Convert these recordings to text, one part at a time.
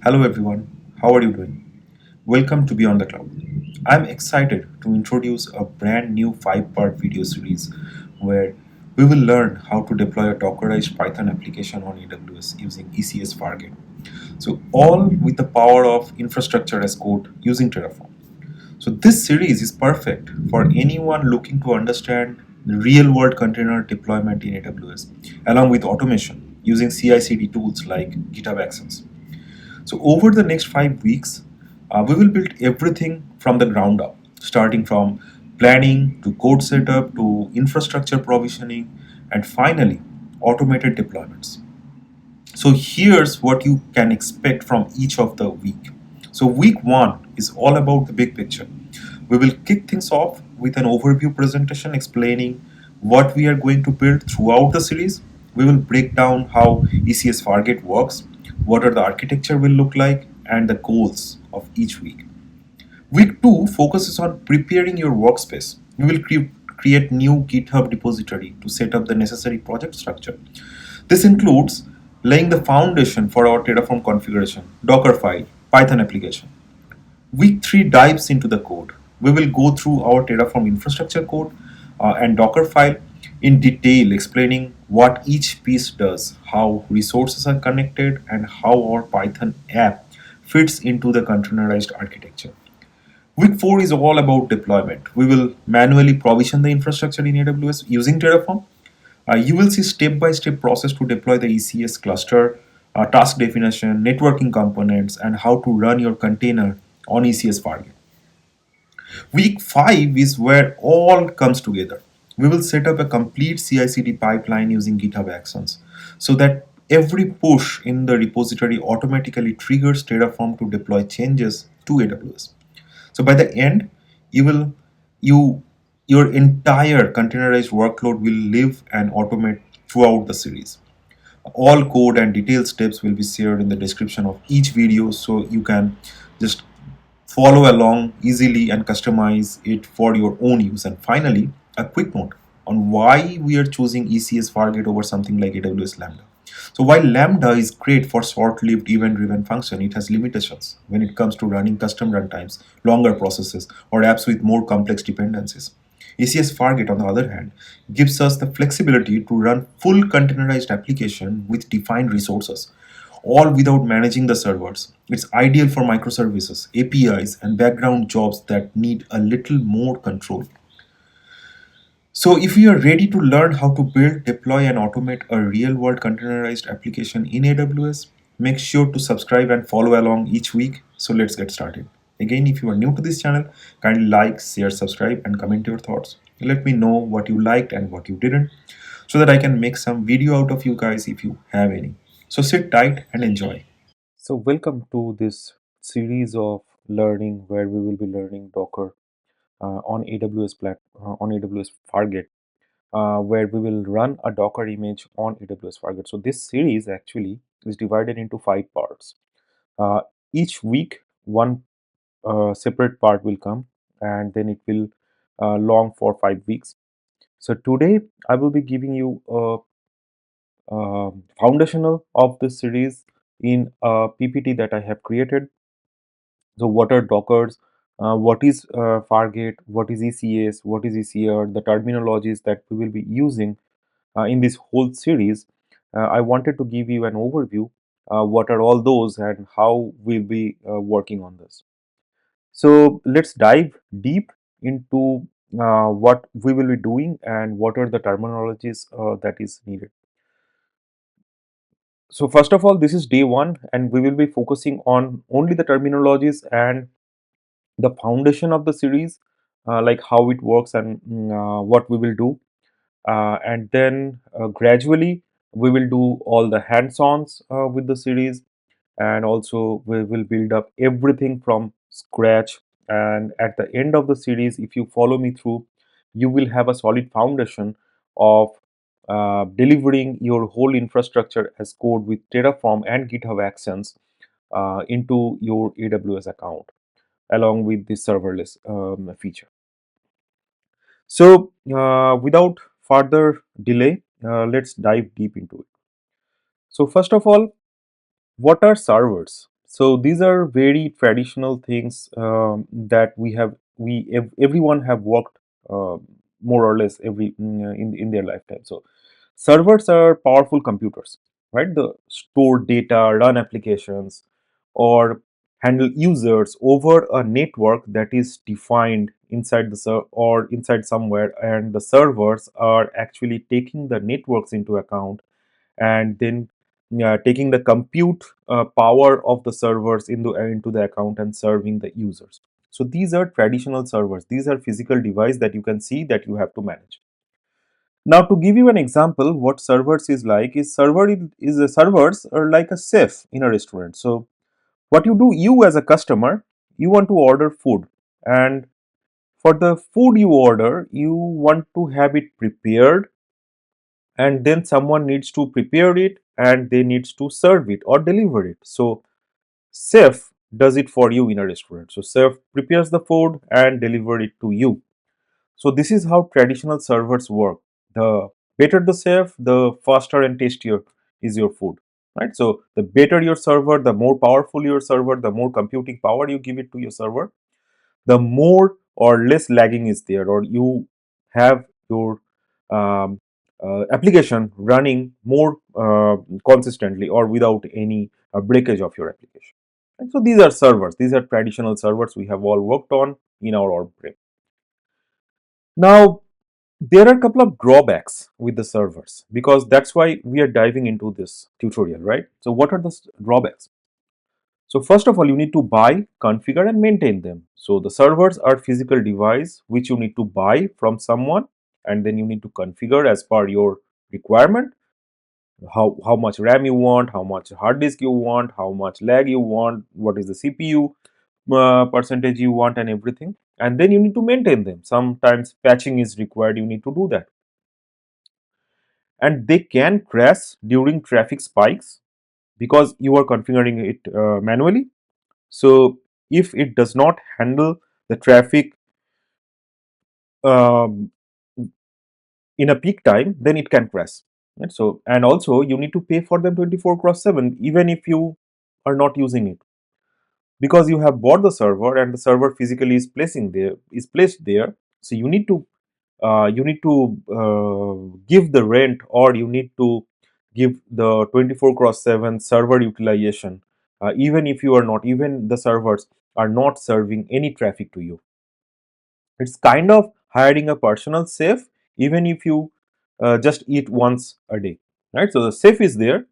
Hello everyone, how are you doing? Welcome to Beyond the Cloud. I'm excited to introduce a brand new 5-part video series where we will learn how to deploy a Dockerized Python application on AWS using ECS Fargate. So, all with the power of infrastructure as code using Terraform. So, this series is perfect for anyone looking to understand the real world container deployment in AWS, along with automation using CI/CD tools like GitHub Actions. So over the next 5 weeks, we will build everything from the ground up, starting from planning to code setup to infrastructure provisioning and finally automated deployments. So here's what you can expect from each of the week. So week one is all about the big picture. We will kick things off with an overview presentation explaining what we are going to build throughout the series. We will break down how ECS Fargate works, what are the architecture will look like, and the goals of each week. Week 2 focuses on preparing your workspace. We will create new GitHub repository to set up the necessary project structure. This includes laying the foundation for our Terraform configuration, Docker file, Python application. Week 3 dives into the code. We will go through our Terraform infrastructure code and Docker file in detail, explaining what each piece does, how resources are connected, and how our Python app fits into the containerized architecture. Week 4 is all about deployment. We will manually provision the infrastructure in AWS using Terraform. You will see step-by-step process to deploy the ECS cluster, task definition, networking components, and how to run your container on ECS Fargate. Week 5 is where all comes together. We will set up a complete CI/CD pipeline using GitHub Actions so that every push in the repository automatically triggers Terraform to deploy changes to AWS. So by the end, you will you your entire containerized workload will live and automate throughout the series. All code and detailed steps will be shared in the description of each video so you can just follow along easily and customize it for your own use. And finally, a quick note on why we are choosing ECS Fargate over something like AWS Lambda. So while Lambda is great for short-lived event-driven function, it has limitations when it comes to running custom runtimes, longer processes, or apps with more complex dependencies. ECS Fargate, on the other hand, gives us the flexibility to run full containerized application with defined resources, all without managing the servers. It's ideal for microservices, APIs, and background jobs that need a little more control. So, if you are ready to learn how to build, deploy, and automate a real world containerized application in AWS, make sure to subscribe and follow along each week. So, let's get started. Again, if you are new to this channel, kindly like, share, subscribe, and comment your thoughts. Let me know what you liked and what you didn't so that I can make some video out of you guys if you have any. So, sit tight and enjoy. So, welcome to this series of learning where we will be learning Docker on AWS Fargate, where we will run a Docker image on AWS Fargate. So this series actually is divided into 5 parts. Uh, each week, one separate part will come, and then it will long for 5 weeks. So today, I will be giving you a foundational of this series in a PPT that I have created. So what are Dockers? What is Fargate? What is ECS? What is ECR? The terminologies that we will be using in this whole series. I wanted to give you an overview. What are all those and how we'll be working on this. So let's dive deep into what we will be doing and what are the terminologies that is needed. So first of all, this is day one, and we will be focusing on only the terminologies and the foundation of the series, like how it works and what we will do. And then gradually we will do all the hands-ons with the series, and also we will build up everything from scratch. And at the end of the series, if you follow me through, you will have a solid foundation of delivering your whole infrastructure as code with Terraform and GitHub Actions into your AWS account along with the serverless feature. So, without further delay, let's dive deep into it. So, first of all, what are servers? So these are very traditional things that everyone have worked uh, more or less in their lifetime. So servers are powerful computers, right? The store data, run applications, or handle users over a network that is defined inside or inside somewhere, and the servers are actually taking the networks into account, and then taking the compute power of the servers into the account and serving the users. So these are traditional servers. These are physical device that you can see that you have to manage. Now, to give you an example, what servers is like is servers are like a chef in a restaurant. So what you do, you as a customer, you want to order food, and for the food you order, you want to have it prepared, and then someone needs to prepare it, and they needs to serve it or deliver it. So chef does it for you in a restaurant. So chef prepares the food and deliver it to you. So this is how traditional servers work. The better the chef, the faster and tastier is your food, right? So the better your server, the more powerful your server, the more computing power you give it to your server, the more or less lagging is there, or you have your um, application running more consistently or without any breakage of your application. And so these are servers. These are traditional servers we have all worked on in our on-prem. Now, there are a couple of drawbacks with the servers, because that's why we are diving into this tutorial, right? So what are the drawbacks? So first of all, you need to buy, configure and maintain them. So the servers are physical device which you need to buy from someone, and then you need to configure as per your requirement, how much RAM you want, how much hard disk you want, how much lag you want, what is the CPU percentage you want, and everything. And then you need to maintain them. Sometimes patching is required, you need to do that. And they can crash during traffic spikes because you are configuring it manually. So if it does not handle the traffic um, in a peak time, then it can crash. Right? So, and also you need to pay for them 24 cross 7 even if you are not using it, because you have bought the server and the server physically is placed there. So you need to give the rent, or you need to give the 24 cross 7 server utilization, even if you are not, even the servers are not serving any traffic to you. It's kind of hiring a personal chef, even if you just eat once a day, right? So the chef is there.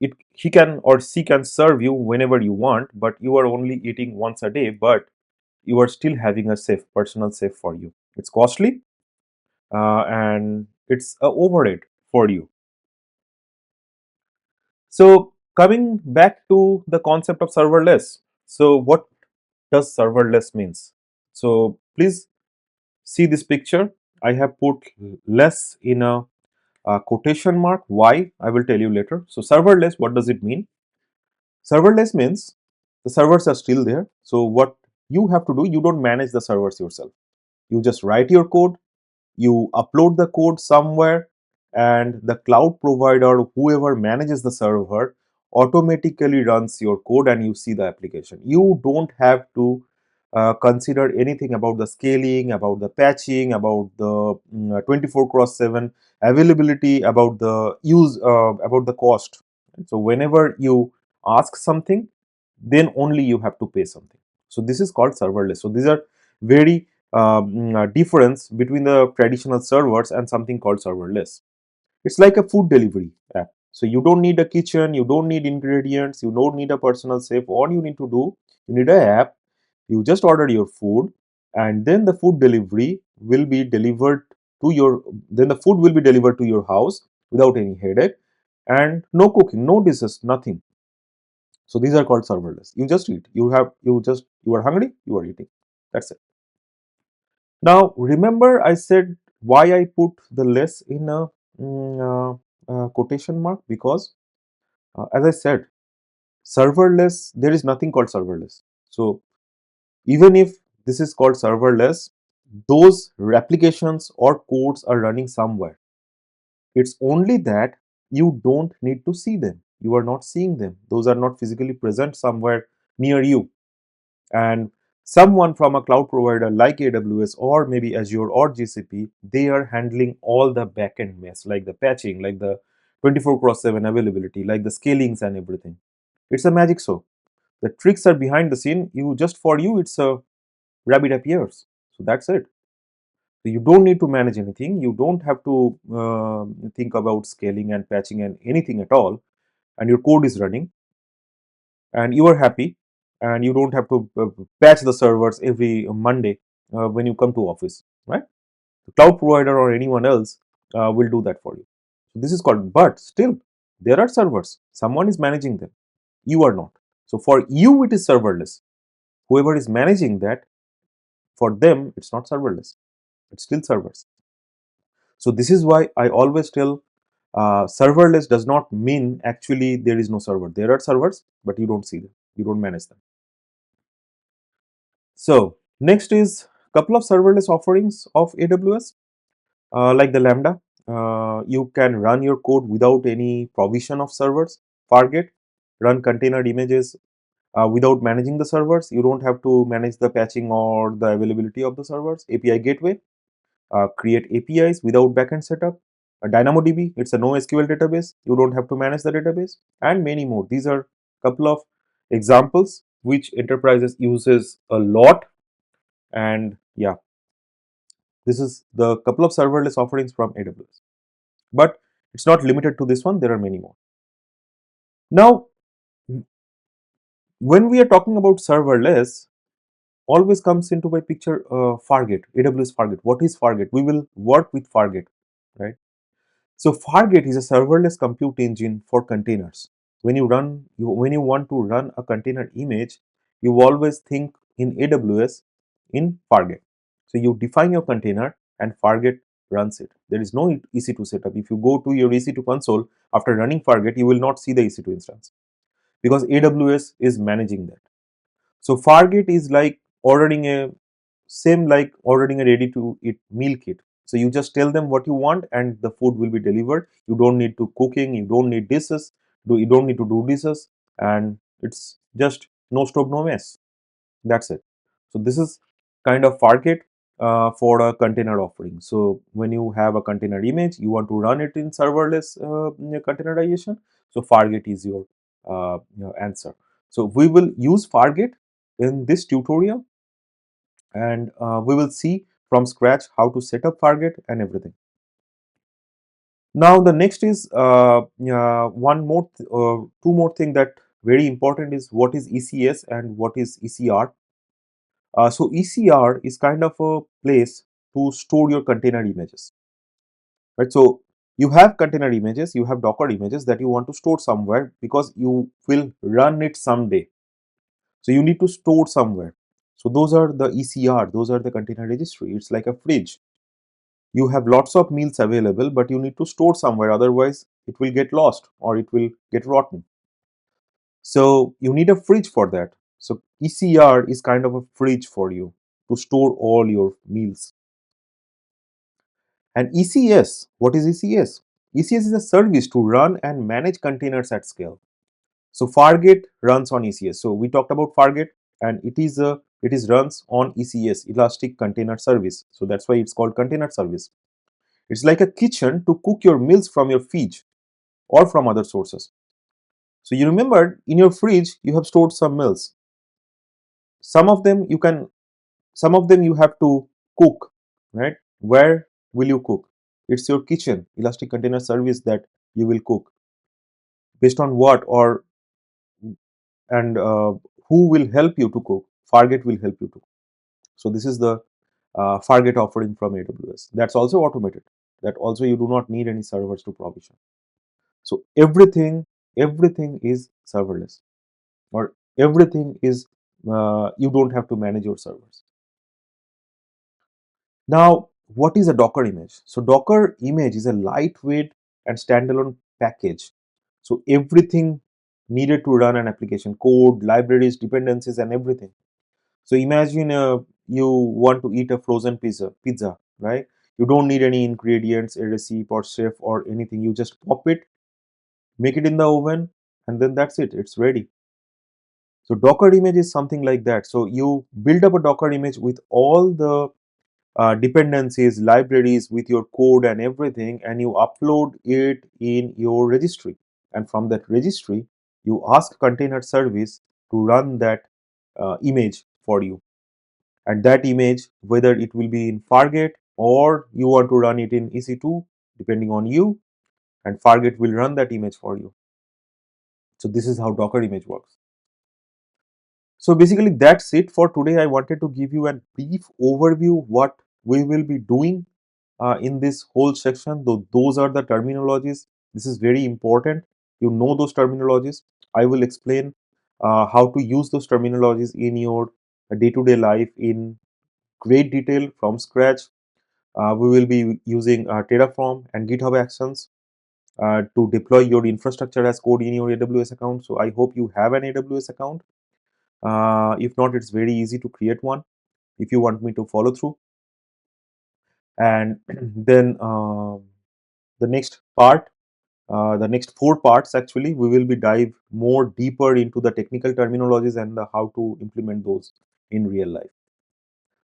It he can or she can serve you whenever you want, but you are only eating once a day. But you are still having a chef, personal chef for you. It's costly, and it's a overhead for you. So coming back to the concept of serverless. So what does serverless means? So please see this picture. I have put less in a quotation mark. Why? I will tell you later. So serverless, what does it mean? Serverless means the servers are still there. So what you have to do, you don't manage the servers yourself. You just write your code, you upload the code somewhere, and the cloud provider, whoever manages the server, automatically runs your code and you see the application. You don't have to consider anything about the scaling, about the patching, about the 24 cross 7 availability, about the about the cost. So whenever you ask something, then only you have to pay something. So this is called serverless. So these are very difference between the traditional servers and something called serverless. It's like a food delivery app. So you don't need a kitchen, you don't need ingredients, you don't need a personal chef. All you need to do, you need an app. You just order your food, and then the food delivery will be delivered to your. Then the food will be delivered to your house without any headache, and no cooking, no dishes, nothing. So these are called serverless. You just eat. You are hungry, you are eating. That's it. Now, remember I said why I put the less in a quotation mark, because as I said, serverless, there is nothing called serverless. So even if this is called serverless, those replications or codes are running somewhere. It's only that you don't need to see them. You are not seeing them. Those are not physically present somewhere near you. And someone from a cloud provider like AWS or maybe Azure or GCP, they are handling all the backend mess, like the patching, like the 24/7 availability, like the scalings and everything. It's a magic show. The tricks are behind the scene. You just for you, it's a rabbit appears. So that's it. So you don't need to manage anything. You don't have to think about scaling and patching and anything at all. And your code is running, and you are happy, and you don't have to patch the servers every Monday when you come to office, right? The cloud provider or anyone else will do that for you. So this is called, but still, there are servers. Someone is managing them. You are not. So for you, it is serverless. Whoever is managing that, for them, it's not serverless. It's still servers. So this is why I always tell serverless does not mean actually there is no server. There are servers, but you don't see them. You don't manage them. So next is a couple of serverless offerings of AWS, like the Lambda. You can run your code without any provision of servers. Fargate, run container images without managing the servers. You don't have to manage the patching or the availability of the servers. API gateway, create APIs without backend setup. DynamoDB, it's a NoSQL database. You don't have to manage the database, and many more. These are a couple of examples which enterprises uses a lot. And yeah, this is the couple of serverless offerings from AWS. But it's not limited to this one. There are many more. Now, when we are talking about serverless, always comes into my picture Fargate, AWS Fargate. What is Fargate? We will work with Fargate, right? So Fargate is a serverless compute engine for containers. When you want to run a container image, you always think in AWS in Fargate. So you define your container and Fargate runs it. There is no EC2 setup. If you go to your EC2 console after running Fargate, you will not see the EC2 instance because AWS is managing that. So Fargate is like ordering a same like ordering a ready to eat meal kit. So you just tell them what you want and the food will be delivered. You don't need to cooking, you don't need dishes, you don't need to do dishes, and it's just no stove, no mess. That's it. So this is kind of Fargate for a container offering. So when you have a container image, you want to run it in serverless containerization. So Fargate is your answer. So we will use Fargate in this tutorial, and we will see from scratch how to set up Fargate and everything. Now the next is two more thing that very important is what is ECS and what is ECR. So ECR is kind of a place to store your container images, right? So you have container images, you have Docker images that you want to store somewhere because you will run it someday. So you need to store somewhere. So those are the ECR, those are the container registry. It's like a fridge. You have lots of meals available, but you need to store somewhere, otherwise it will get lost or it will get rotten. So you need a fridge for that. So ECR is kind of a fridge for you to store all your meals. And ECS, what is ECS? ECS is a service to run and manage containers at scale. So Fargate runs on ECS. So we talked about Fargate, and it is runs on ECS, Elastic Container Service. So that's why it's called container service. It's like a kitchen to cook your meals from your fridge or from other sources. So you remember in your fridge you have stored some meals. Some of them some of them you have to cook, right? Where will you cook? It's your kitchen, Elastic Container Service, that you will cook. Based on what or and who will help you to cook? Fargate will help you to cook. So this is the Fargate offering from AWS. That's also automated. That also you do not need any servers to provision. So everything is serverless, or everything is you don't have to manage your servers. Now, what is a Docker image? So Docker image is a lightweight and standalone package. So everything needed to run an application, code, libraries, dependencies, and everything. So imagine you want to eat a frozen pizza, right? You don't need any ingredients, a recipe or chef or anything. You just pop it, make it in the oven, and then that's it, it's ready. So Docker image is something like that. So you build up a Docker image with all the dependencies, libraries, with your code and everything, and you upload it in your registry. And from that registry, you ask container service to run that image for you. And that image, whether it will be in Fargate or you want to run it in EC2, depending on you, and Fargate will run that image for you. So this is how Docker image works. So basically that's it for today. I wanted to give you a brief overview what we will be doing in this whole section. Though those are the terminologies. This is very important. You know those terminologies. I will explain how to use those terminologies in your day-to-day life in great detail from scratch. We will be using Terraform and GitHub Actions to deploy your infrastructure as code in your AWS account. So I hope you have an AWS account. If not, it's very easy to create one if you want me to follow through. And then the next part, the next 4 parts actually, we will be dive more deeper into the technical terminologies and how to implement those in real life.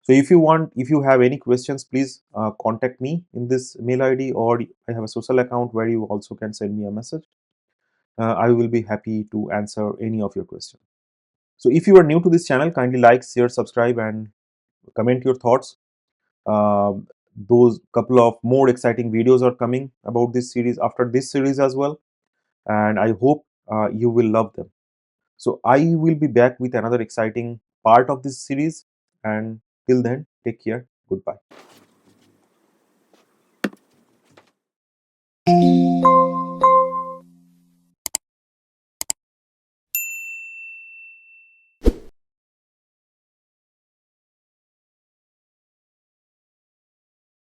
So if you have any questions, please contact me in this mail ID, or I have a social account where you also can send me a message. I will be happy to answer any of your questions. So if you are new to this channel, kindly like, share, subscribe, and comment your thoughts. Um, those couple of more exciting videos are coming about this series after this series as well, and I hope you will love them. So I will be back with another exciting part of this series, and till then, take care. Goodbye.